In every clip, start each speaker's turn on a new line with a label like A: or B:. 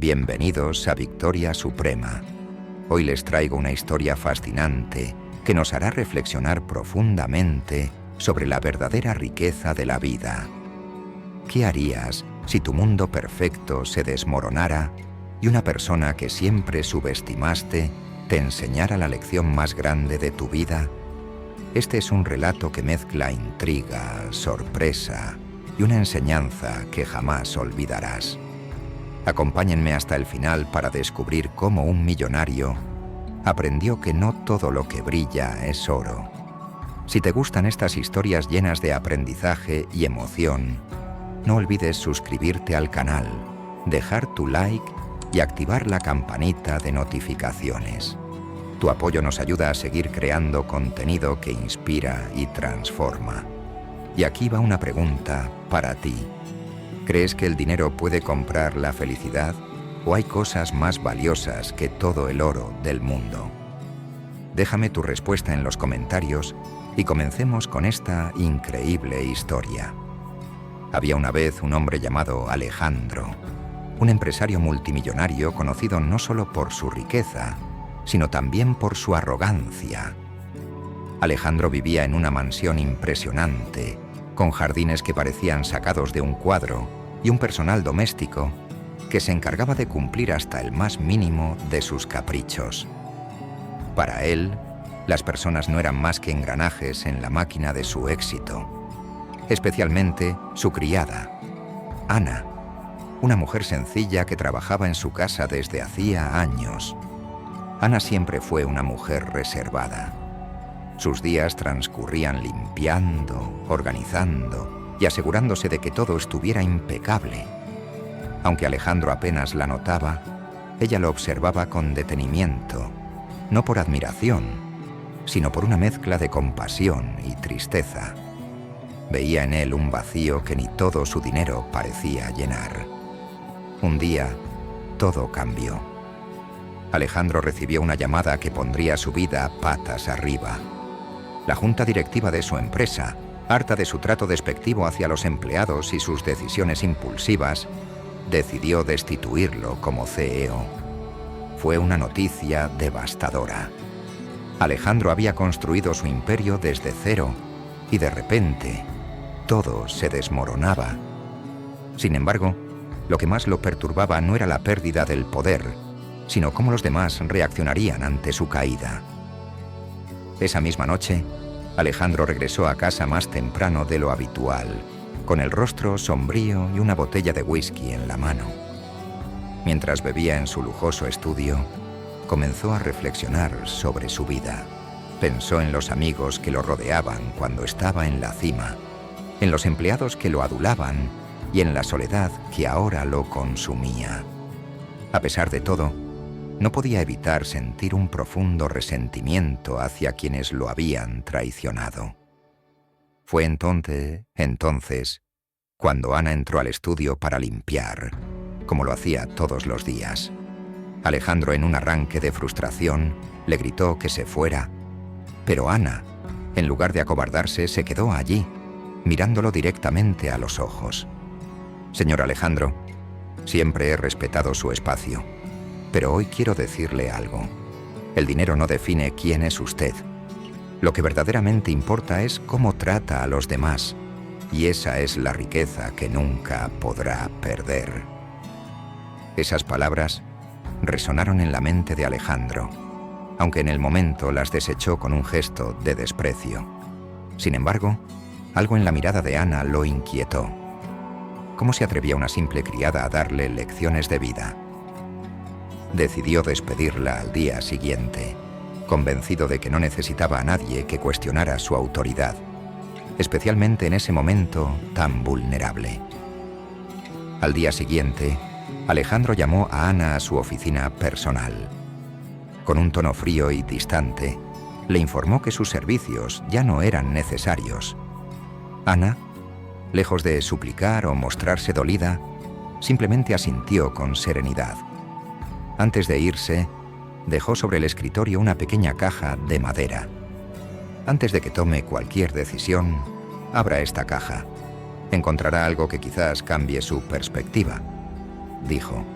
A: Bienvenidos a Victoria Suprema. Hoy les traigo una historia fascinante que nos hará reflexionar profundamente sobre la verdadera riqueza de la vida. ¿Qué harías si tu mundo perfecto se desmoronara y una persona que siempre subestimaste te enseñara la lección más grande de tu vida? Este es un relato que mezcla intriga, sorpresa y una enseñanza que jamás olvidarás. Acompáñenme hasta el final para descubrir cómo un millonario aprendió que no todo lo que brilla es oro. Si te gustan estas historias llenas de aprendizaje y emoción, no olvides suscribirte al canal, dejar tu like y activar la campanita de notificaciones. Tu apoyo nos ayuda a seguir creando contenido que inspira y transforma. Y aquí va una pregunta para ti. ¿Crees que el dinero puede comprar la felicidad o hay cosas más valiosas que todo el oro del mundo? Déjame tu respuesta en los comentarios y comencemos con esta increíble historia. Había una vez un hombre llamado Alejandro, un empresario multimillonario conocido no solo por su riqueza, sino también por su arrogancia. Alejandro vivía en una mansión impresionante, con jardines que parecían sacados de un cuadro y un personal doméstico que se encargaba de cumplir hasta el más mínimo de sus caprichos. Para él, las personas no eran más que engranajes en la máquina de su éxito, especialmente su criada, Ana, una mujer sencilla que trabajaba en su casa desde hacía años. Ana siempre fue una mujer reservada. Sus días transcurrían limpiando, organizando y asegurándose de que todo estuviera impecable. Aunque Alejandro apenas la notaba, ella lo observaba con detenimiento, no por admiración, sino por una mezcla de compasión y tristeza. Veía en él un vacío que ni todo su dinero parecía llenar. Un día, todo cambió. Alejandro recibió una llamada que pondría su vida patas arriba. La junta directiva de su empresa, harta de su trato despectivo hacia los empleados y sus decisiones impulsivas, decidió destituirlo como CEO. Fue una noticia devastadora. Alejandro había construido su imperio desde cero y de repente todo se desmoronaba. Sin embargo, lo que más lo perturbaba no era la pérdida del poder, sino cómo los demás reaccionarían ante su caída. Esa misma noche, Alejandro regresó a casa más temprano de lo habitual, con el rostro sombrío y una botella de whisky en la mano. Mientras bebía en su lujoso estudio, comenzó a reflexionar sobre su vida. Pensó en los amigos que lo rodeaban cuando estaba en la cima, en los empleados que lo adulaban y en la soledad que ahora lo consumía. A pesar de todo, no podía evitar sentir un profundo resentimiento hacia quienes lo habían traicionado. Fue entonces, cuando Ana entró al estudio para limpiar, como lo hacía todos los días. Alejandro, en un arranque de frustración, le gritó que se fuera, pero Ana, en lugar de acobardarse, se quedó allí, mirándolo directamente a los ojos. Señor Alejandro, siempre he respetado su espacio. Pero hoy quiero decirle algo. El dinero no define quién es usted. Lo que verdaderamente importa es cómo trata a los demás, y esa es la riqueza que nunca podrá perder. Esas palabras resonaron en la mente de Alejandro, aunque en el momento las desechó con un gesto de desprecio. Sin embargo, algo en la mirada de Ana lo inquietó. ¿Cómo se atrevía una simple criada a darle lecciones de vida? Decidió despedirla al día siguiente, convencido de que no necesitaba a nadie que cuestionara su autoridad, especialmente en ese momento tan vulnerable. Al día siguiente, Alejandro llamó a Ana a su oficina personal. Con un tono frío y distante, le informó que sus servicios ya no eran necesarios. Ana, lejos de suplicar o mostrarse dolida, simplemente asintió con serenidad. Antes de irse, dejó sobre el escritorio una pequeña caja de madera. Antes de que tome cualquier decisión, abra esta caja. Encontrará algo que quizás cambie su perspectiva, dijo.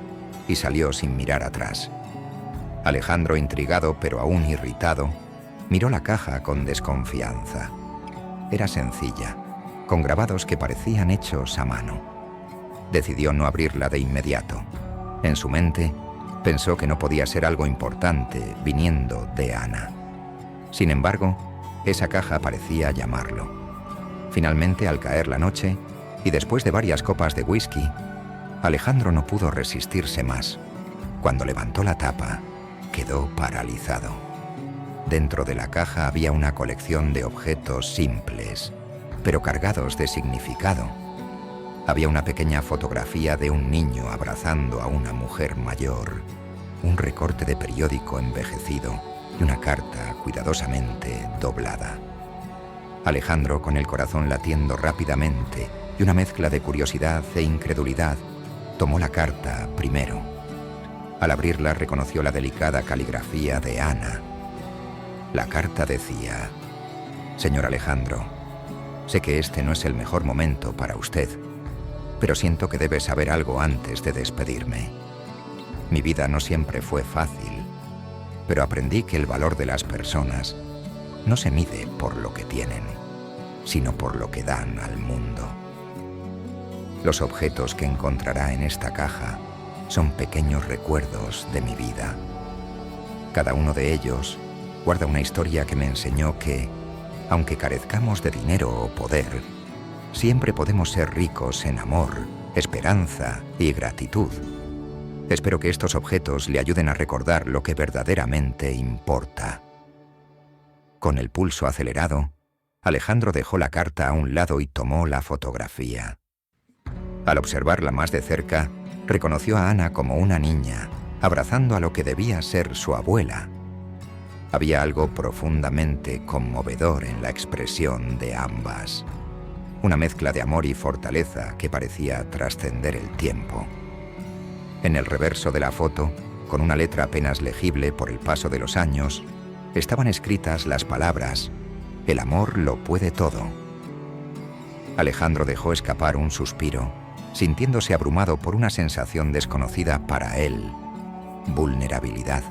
A: y salió sin mirar atrás. Alejandro, intrigado pero aún irritado, miró la caja con desconfianza. Era sencilla, con grabados que parecían hechos a mano. Decidió no abrirla de inmediato. En su mente, pensó que no podía ser algo importante viniendo de Ana. Sin embargo, esa caja parecía llamarlo. Finalmente, al caer la noche, y después de varias copas de whisky, Alejandro no pudo resistirse más. Cuando levantó la tapa, quedó paralizado. Dentro de la caja había una colección de objetos simples, pero cargados de significado. Había una pequeña fotografía de un niño abrazando a una mujer mayor, un recorte de periódico envejecido y una carta cuidadosamente doblada. Alejandro, con el corazón latiendo rápidamente y una mezcla de curiosidad e incredulidad, tomó la carta primero. Al abrirla reconoció la delicada caligrafía de Ana. La carta decía: «Señor Alejandro, sé que este no es el mejor momento para usted, pero siento que debe saber algo antes de despedirme. Mi vida no siempre fue fácil, pero aprendí que el valor de las personas no se mide por lo que tienen, sino por lo que dan al mundo. Los objetos que encontrará en esta caja son pequeños recuerdos de mi vida. Cada uno de ellos guarda una historia que me enseñó que, aunque carezcamos de dinero o poder, siempre podemos ser ricos en amor, esperanza y gratitud. Espero que estos objetos le ayuden a recordar lo que verdaderamente importa». Con el pulso acelerado, Alejandro dejó la carta a un lado y tomó la fotografía. Al observarla más de cerca, reconoció a Ana como una niña, abrazando a lo que debía ser su abuela. Había algo profundamente conmovedor en la expresión de ambas, una mezcla de amor y fortaleza que parecía trascender el tiempo. En el reverso de la foto, con una letra apenas legible por el paso de los años, estaban escritas las palabras: «El amor lo puede todo». Alejandro dejó escapar un suspiro, sintiéndose abrumado por una sensación desconocida para él: vulnerabilidad.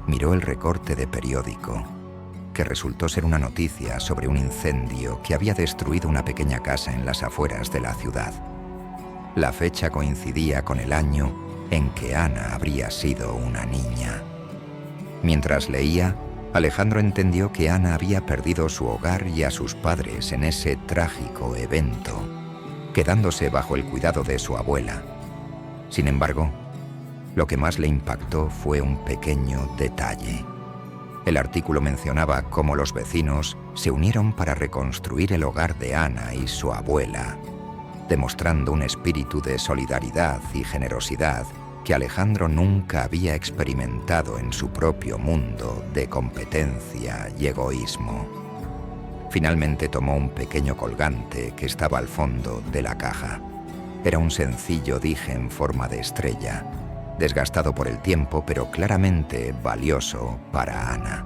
A: Miró el recorte de periódico, que resultó ser una noticia sobre un incendio que había destruido una pequeña casa en las afueras de la ciudad. La fecha coincidía con el año en que Ana habría sido una niña. Mientras leía, Alejandro entendió que Ana había perdido su hogar y a sus padres en ese trágico evento, quedándose bajo el cuidado de su abuela. Sin embargo, lo que más le impactó fue un pequeño detalle. El artículo mencionaba cómo los vecinos se unieron para reconstruir el hogar de Ana y su abuela, demostrando un espíritu de solidaridad y generosidad que Alejandro nunca había experimentado en su propio mundo de competencia y egoísmo. Finalmente tomó un pequeño colgante que estaba al fondo de la caja. Era un sencillo dije en forma de estrella, desgastado por el tiempo, pero claramente valioso para Ana.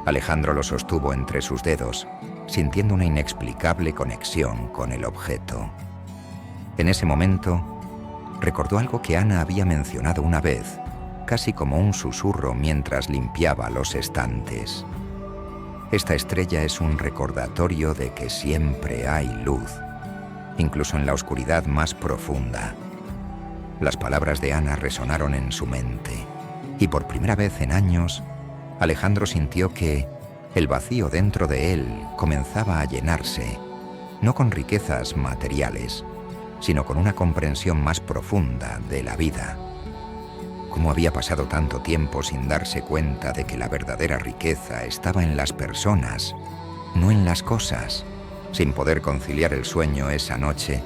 A: Alejandro lo sostuvo entre sus dedos, sintiendo una inexplicable conexión con el objeto. En ese momento, recordó algo que Ana había mencionado una vez, casi como un susurro mientras limpiaba los estantes. Esta estrella es un recordatorio de que siempre hay luz, incluso en la oscuridad más profunda. Las palabras de Ana resonaron en su mente, y por primera vez en años, Alejandro sintió que el vacío dentro de él comenzaba a llenarse, no con riquezas materiales, sino con una comprensión más profunda de la vida. ¿Cómo había pasado tanto tiempo sin darse cuenta de que la verdadera riqueza estaba en las personas, no en las cosas? Sin poder conciliar el sueño esa noche,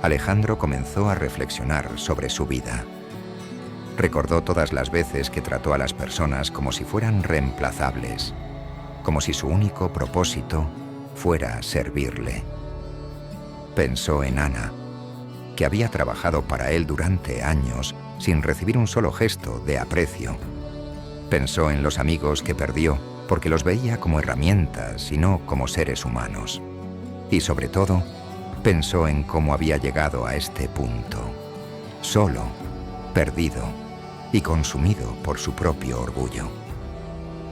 A: Alejandro comenzó a reflexionar sobre su vida. Recordó todas las veces que trató a las personas como si fueran reemplazables, como si su único propósito fuera servirle. Pensó en Ana, que había trabajado para él durante años sin recibir un solo gesto de aprecio. Pensó en los amigos que perdió porque los veía como herramientas y no como seres humanos. Y sobre todo, pensó en cómo había llegado a este punto, solo, perdido y consumido por su propio orgullo.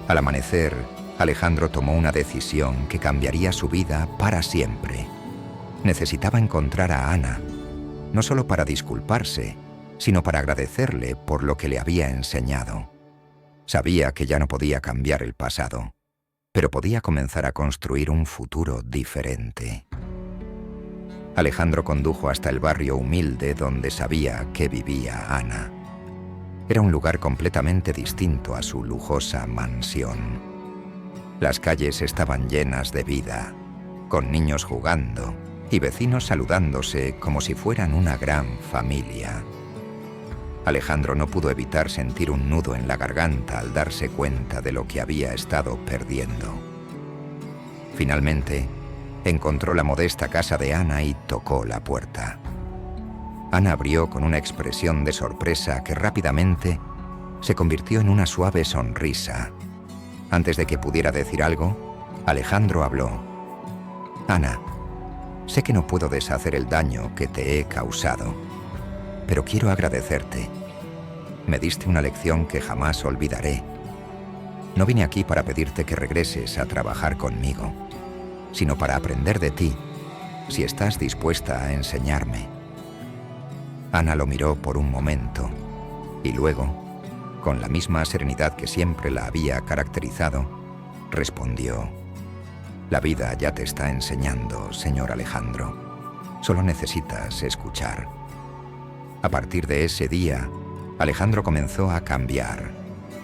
A: Al amanecer, Alejandro tomó una decisión que cambiaría su vida para siempre. Necesitaba encontrar a Ana, no solo para disculparse, sino para agradecerle por lo que le había enseñado. Sabía que ya no podía cambiar el pasado, pero podía comenzar a construir un futuro diferente. Alejandro condujo hasta el barrio humilde donde sabía que vivía Ana. Era un lugar completamente distinto a su lujosa mansión. Las calles estaban llenas de vida, con niños jugando y vecinos saludándose como si fueran una gran familia. Alejandro no pudo evitar sentir un nudo en la garganta al darse cuenta de lo que había estado perdiendo. Finalmente, encontró la modesta casa de Ana y tocó la puerta. Ana abrió con una expresión de sorpresa que rápidamente se convirtió en una suave sonrisa. Antes de que pudiera decir algo, Alejandro habló. «Ana, sé que no puedo deshacer el daño que te he causado, pero quiero agradecerte. Me diste una lección que jamás olvidaré. No vine aquí para pedirte que regreses a trabajar conmigo, sino para aprender de ti, si estás dispuesta a enseñarme». Ana lo miró por un momento y luego, con la misma serenidad que siempre la había caracterizado, respondió: «La vida ya te está enseñando, señor Alejandro. Solo necesitas escuchar». A partir de ese día, Alejandro comenzó a cambiar.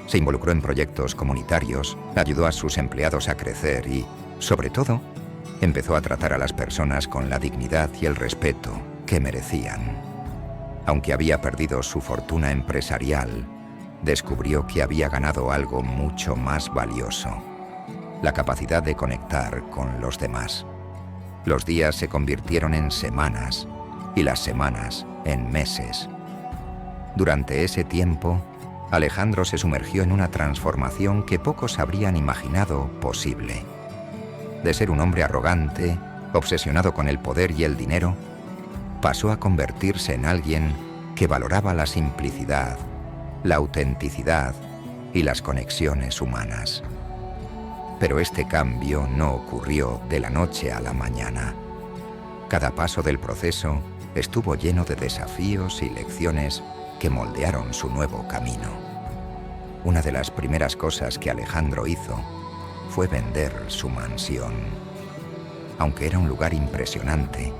A: Se involucró en proyectos comunitarios, ayudó a sus empleados a crecer y, sobre todo, empezó a tratar a las personas con la dignidad y el respeto que merecían. Aunque había perdido su fortuna empresarial, descubrió que había ganado algo mucho más valioso: la capacidad de conectar con los demás. Los días se convirtieron en semanas y las semanas en meses. Durante ese tiempo, Alejandro se sumergió en una transformación que pocos habrían imaginado posible. De ser un hombre arrogante, obsesionado con el poder y el dinero, pasó a convertirse en alguien que valoraba la simplicidad, la autenticidad y las conexiones humanas. Pero este cambio no ocurrió de la noche a la mañana. Cada paso del proceso estuvo lleno de desafíos y lecciones que moldearon su nuevo camino. Una de las primeras cosas que Alejandro hizo fue vender su mansión. Aunque era un lugar impresionante,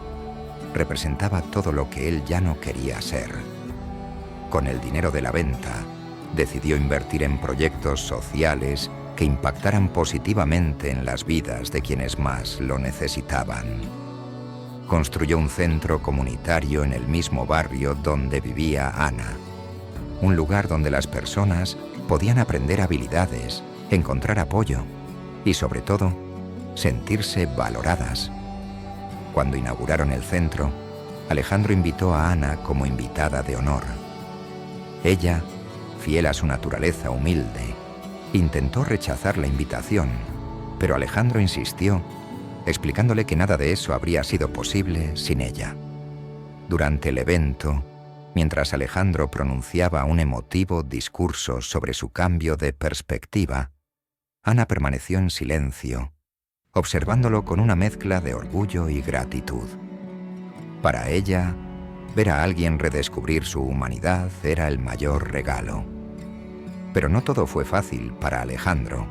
A: representaba todo lo que él ya no quería ser. Con el dinero de la venta, decidió invertir en proyectos sociales que impactaran positivamente en las vidas de quienes más lo necesitaban. Construyó un centro comunitario en el mismo barrio donde vivía Ana, un lugar donde las personas podían aprender habilidades, encontrar apoyo y, sobre todo, sentirse valoradas. Cuando inauguraron el centro, Alejandro invitó a Ana como invitada de honor. Ella, fiel a su naturaleza humilde, intentó rechazar la invitación, pero Alejandro insistió, explicándole que nada de eso habría sido posible sin ella. Durante el evento, mientras Alejandro pronunciaba un emotivo discurso sobre su cambio de perspectiva, Ana permaneció en silencio, observándolo con una mezcla de orgullo y gratitud. Para ella, ver a alguien redescubrir su humanidad era el mayor regalo. Pero no todo fue fácil para Alejandro.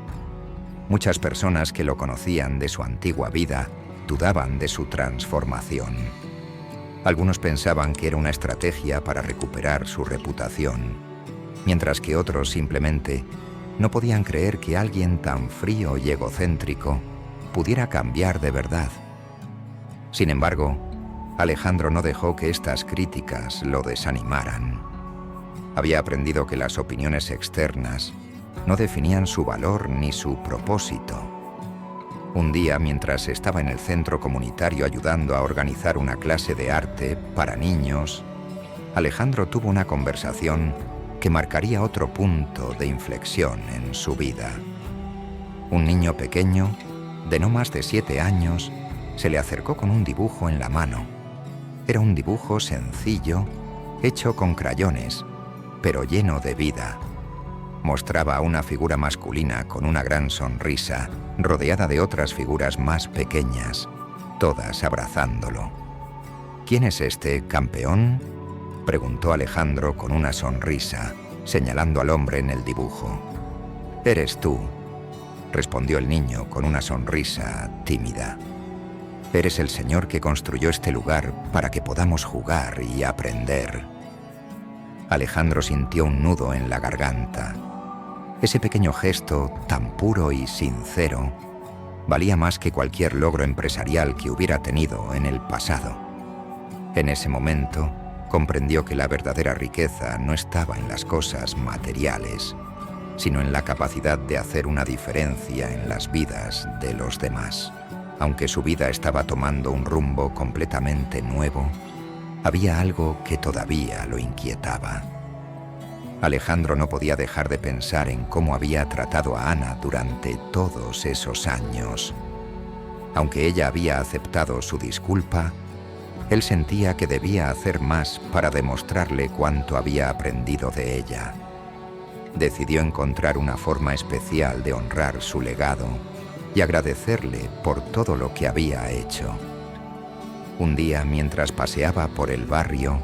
A: Muchas personas que lo conocían de su antigua vida dudaban de su transformación. Algunos pensaban que era una estrategia para recuperar su reputación, mientras que otros simplemente no podían creer que alguien tan frío y egocéntrico pudiera cambiar de verdad. Sin embargo, Alejandro no dejó que estas críticas lo desanimaran. Había aprendido que las opiniones externas no definían su valor ni su propósito. Un día, mientras estaba en el centro comunitario ayudando a organizar una clase de arte para niños, Alejandro tuvo una conversación que marcaría otro punto de inflexión en su vida. Un niño pequeño, de no más de 7 años, se le acercó con un dibujo en la mano. Era un dibujo sencillo, hecho con crayones, pero lleno de vida. Mostraba a una figura masculina con una gran sonrisa, rodeada de otras figuras más pequeñas, todas abrazándolo. «¿Quién es este, campeón?», preguntó Alejandro con una sonrisa, señalando al hombre en el dibujo. «Eres tú», respondió el niño con una sonrisa tímida. «Eres el señor que construyó este lugar para que podamos jugar y aprender». Alejandro sintió un nudo en la garganta. Ese pequeño gesto, tan puro y sincero, valía más que cualquier logro empresarial que hubiera tenido en el pasado. En ese momento, comprendió que la verdadera riqueza no estaba en las cosas materiales, sino en la capacidad de hacer una diferencia en las vidas de los demás. Aunque su vida estaba tomando un rumbo completamente nuevo, había algo que todavía lo inquietaba. Alejandro no podía dejar de pensar en cómo había tratado a Ana durante todos esos años. Aunque ella había aceptado su disculpa, él sentía que debía hacer más para demostrarle cuánto había aprendido de ella. Decidió encontrar una forma especial de honrar su legado y agradecerle por todo lo que había hecho. Un día, mientras paseaba por el barrio,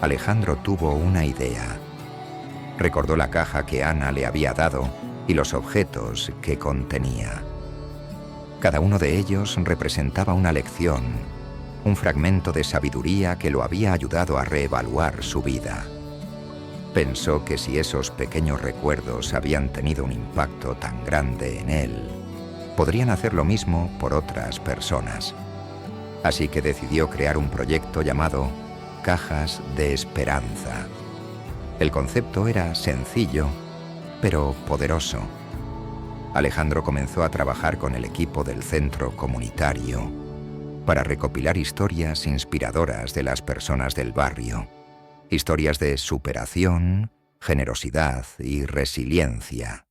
A: Alejandro tuvo una idea. Recordó la caja que Ana le había dado y los objetos que contenía. Cada uno de ellos representaba una lección, un fragmento de sabiduría que lo había ayudado a reevaluar su vida. Pensó que si esos pequeños recuerdos habían tenido un impacto tan grande en él, podrían hacer lo mismo por otras personas. Así que decidió crear un proyecto llamado Cajas de Esperanza. El concepto era sencillo, pero poderoso. Alejandro comenzó a trabajar con el equipo del centro comunitario para recopilar historias inspiradoras de las personas del barrio. Historias de superación, generosidad y resiliencia.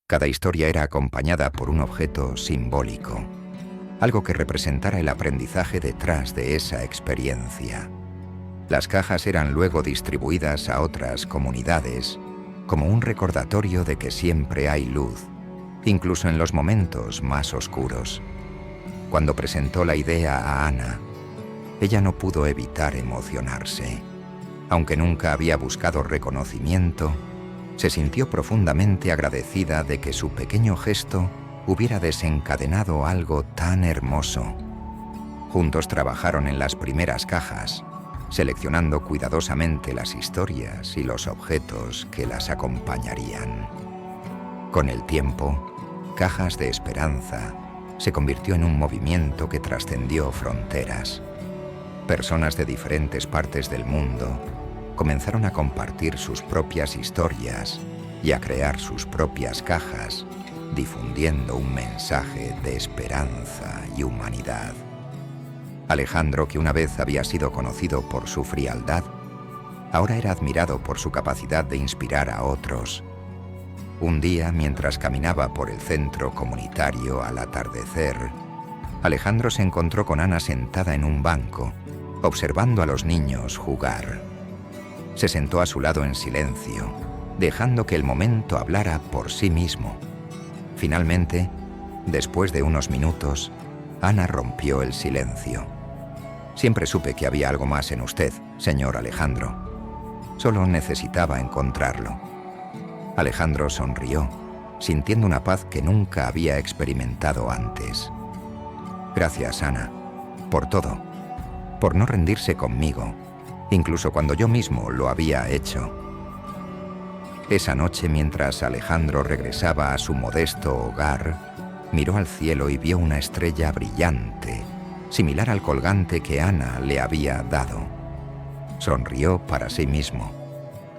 A: Cada historia era acompañada por un objeto simbólico, algo que representara el aprendizaje detrás de esa experiencia. Las cajas eran luego distribuidas a otras comunidades como un recordatorio de que siempre hay luz, incluso en los momentos más oscuros. Cuando presentó la idea a Ana, ella no pudo evitar emocionarse. Aunque nunca había buscado reconocimiento, se sintió profundamente agradecida de que su pequeño gesto hubiera desencadenado algo tan hermoso. Juntos trabajaron en las primeras cajas, seleccionando cuidadosamente las historias y los objetos que las acompañarían. Con el tiempo, Cajas de Esperanza se convirtió en un movimiento que trascendió fronteras. Personas de diferentes partes del mundo comenzaron a compartir sus propias historias y a crear sus propias cajas, difundiendo un mensaje de esperanza y humanidad. Alejandro, que una vez había sido conocido por su frialdad, ahora era admirado por su capacidad de inspirar a otros. Un día, mientras caminaba por el centro comunitario al atardecer, Alejandro se encontró con Ana sentada en un banco, observando a los niños jugar. Se sentó a su lado en silencio, dejando que el momento hablara por sí mismo. Finalmente, después de unos minutos, Ana rompió el silencio. «Siempre supe que había algo más en usted, señor Alejandro. Solo necesitaba encontrarlo». Alejandro sonrió, sintiendo una paz que nunca había experimentado antes. «Gracias, Ana, por todo, por no rendirse conmigo, incluso cuando yo mismo lo había hecho». Esa noche, mientras Alejandro regresaba a su modesto hogar, miró al cielo y vio una estrella brillante, similar al colgante que Ana le había dado. Sonrió para sí mismo,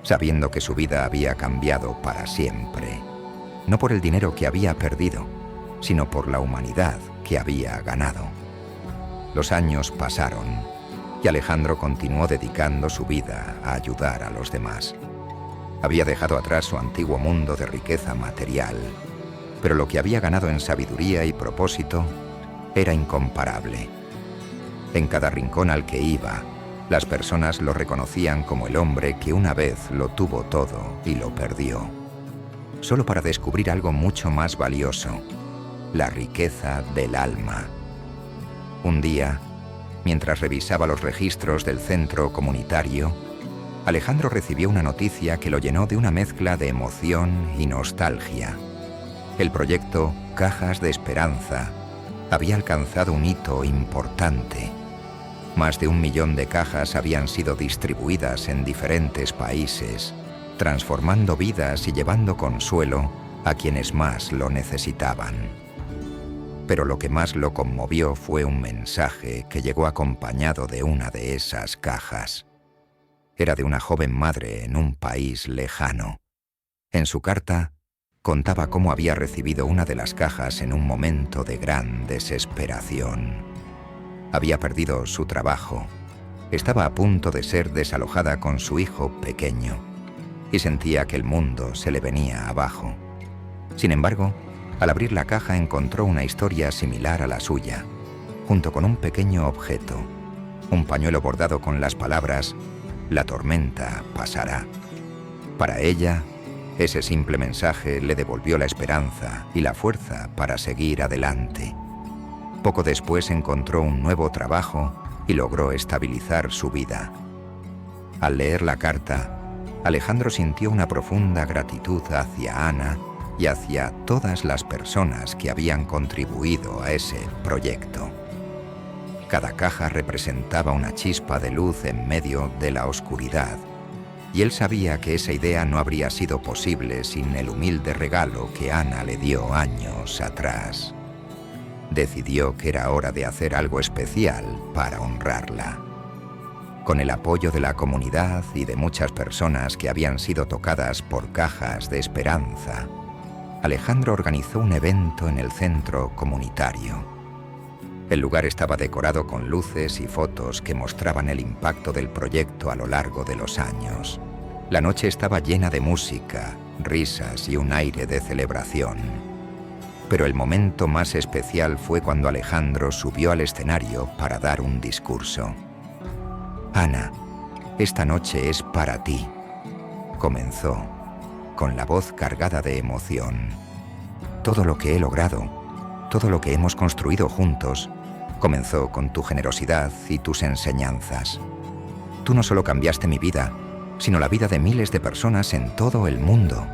A: sabiendo que su vida había cambiado para siempre, no por el dinero que había perdido, sino por la humanidad que había ganado. Los años pasaron y Alejandro continuó dedicando su vida a ayudar a los demás. Había dejado atrás su antiguo mundo de riqueza material, pero lo que había ganado en sabiduría y propósito era incomparable. En cada rincón al que iba, Las personas lo reconocían como el hombre que una vez lo tuvo todo y lo perdió, solo para descubrir algo mucho más valioso: la riqueza del alma. Un día, mientras revisaba los registros del centro comunitario, Alejandro recibió una noticia que lo llenó de una mezcla de emoción y nostalgia. El proyecto Cajas de Esperanza había alcanzado un hito importante. Más de 1 millón de cajas habían sido distribuidas en diferentes países, transformando vidas y llevando consuelo a quienes más lo necesitaban. Pero lo que más lo conmovió fue un mensaje que llegó acompañado de una de esas cajas. Era de una joven madre en un país lejano. En su carta, contaba cómo había recibido una de las cajas en un momento de gran desesperación. Había perdido su trabajo, estaba a punto de ser desalojada con su hijo pequeño y sentía que el mundo se le venía abajo. Sin embargo, al abrir la caja encontró una historia similar a la suya, junto con un pequeño objeto, un pañuelo bordado con las palabras «La tormenta pasará». Para ella, ese simple mensaje le devolvió la esperanza y la fuerza para seguir adelante. Poco después encontró un nuevo trabajo y logró estabilizar su vida. Al leer la carta, Alejandro sintió una profunda gratitud hacia Ana y hacia todas las personas que habían contribuido a ese proyecto. Cada caja representaba una chispa de luz en medio de la oscuridad, y él sabía que esa idea no habría sido posible sin el humilde regalo que Ana le dio años atrás. Decidió que era hora de hacer algo especial para honrarla. Con el apoyo de la comunidad y de muchas personas que habían sido tocadas por cajas de esperanza, Alejandro organizó un evento en el centro comunitario. El lugar estaba decorado con luces y fotos que mostraban el impacto del proyecto a lo largo de los años. La noche estaba llena de música, risas y un aire de celebración. Pero el momento más especial fue cuando Alejandro subió al escenario para dar un discurso. «Ana, esta noche es para ti», comenzó, con la voz cargada de emoción. «Todo lo que he logrado, todo lo que hemos construido juntos, comenzó con tu generosidad y tus enseñanzas. Tú no solo cambiaste mi vida, sino la vida de miles de personas en todo el mundo.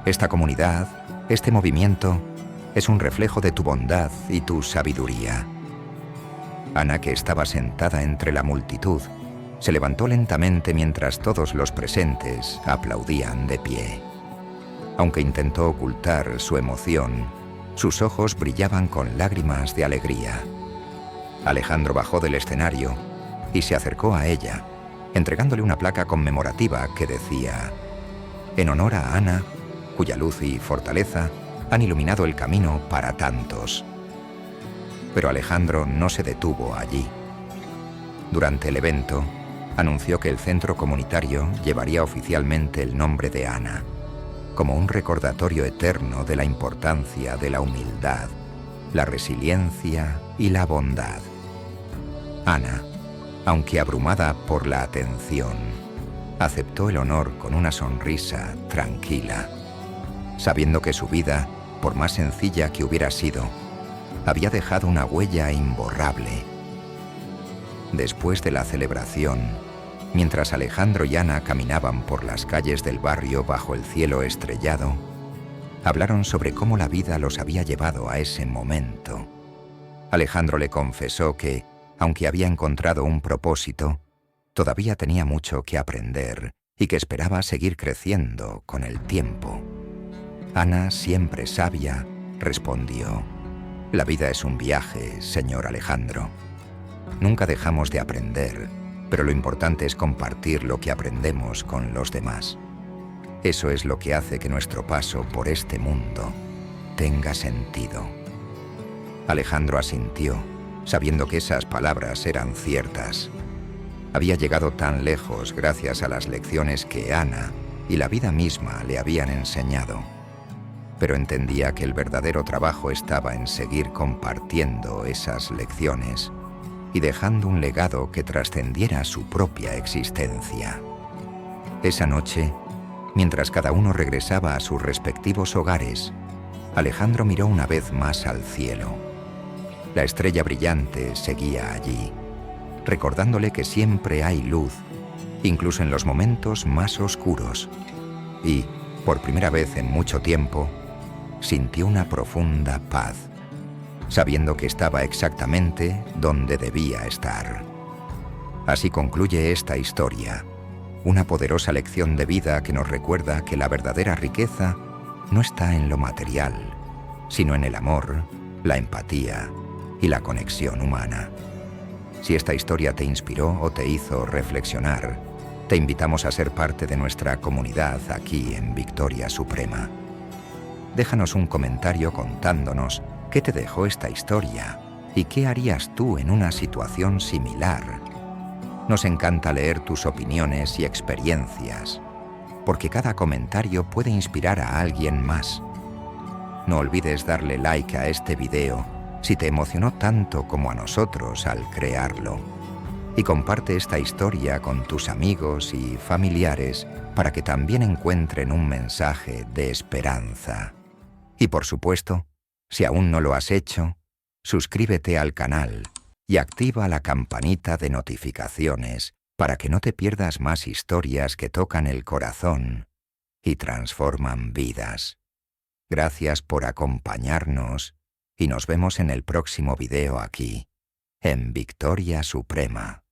A: Esta comunidad, este movimiento, es un reflejo de tu bondad y tu sabiduría». Ana, que estaba sentada entre la multitud, se levantó lentamente mientras todos los presentes aplaudían de pie. Aunque intentó ocultar su emoción, sus ojos brillaban con lágrimas de alegría. Alejandro bajó del escenario y se acercó a ella, entregándole una placa conmemorativa que decía: «En honor a Ana, cuya luz y fortaleza han iluminado el camino para tantos». Pero Alejandro no se detuvo allí. Durante el evento, anunció que el centro comunitario llevaría oficialmente el nombre de Ana, como un recordatorio eterno de la importancia de la humildad, la resiliencia y la bondad. Ana, aunque abrumada por la atención, aceptó el honor con una sonrisa tranquila, sabiendo que su vida, por más sencilla que hubiera sido, había dejado una huella imborrable. Después de la celebración, mientras Alejandro y Ana caminaban por las calles del barrio bajo el cielo estrellado, hablaron sobre cómo la vida los había llevado a ese momento. Alejandro le confesó que, aunque había encontrado un propósito, todavía tenía mucho que aprender y que esperaba seguir creciendo con el tiempo. Ana, siempre sabia, respondió: «La vida es un viaje, señor Alejandro. Nunca dejamos de aprender, pero lo importante es compartir lo que aprendemos con los demás. Eso es lo que hace que nuestro paso por este mundo tenga sentido». Alejandro asintió, sabiendo que esas palabras eran ciertas. Había llegado tan lejos gracias a las lecciones que Ana y la vida misma le habían enseñado. Pero entendía que el verdadero trabajo estaba en seguir compartiendo esas lecciones y dejando un legado que trascendiera su propia existencia. Esa noche, mientras cada uno regresaba a sus respectivos hogares, Alejandro miró una vez más al cielo. La estrella brillante seguía allí, recordándole que siempre hay luz, incluso en los momentos más oscuros, y, por primera vez en mucho tiempo, sintió una profunda paz, sabiendo que estaba exactamente donde debía estar. Así concluye esta historia, una poderosa lección de vida que nos recuerda que la verdadera riqueza no está en lo material, sino en el amor, la empatía y la conexión humana. Si esta historia te inspiró o te hizo reflexionar, te invitamos a ser parte de nuestra comunidad aquí en Victoria Suprema. Déjanos un comentario contándonos qué te dejó esta historia y qué harías tú en una situación similar. Nos encanta leer tus opiniones y experiencias, porque cada comentario puede inspirar a alguien más. No olvides darle like a este video si te emocionó tanto como a nosotros al crearlo. Y comparte esta historia con tus amigos y familiares para que también encuentren un mensaje de esperanza. Y por supuesto, si aún no lo has hecho, suscríbete al canal y activa la campanita de notificaciones para que no te pierdas más historias que tocan el corazón y transforman vidas. Gracias por acompañarnos y nos vemos en el próximo video aquí, en Victoria Suprema.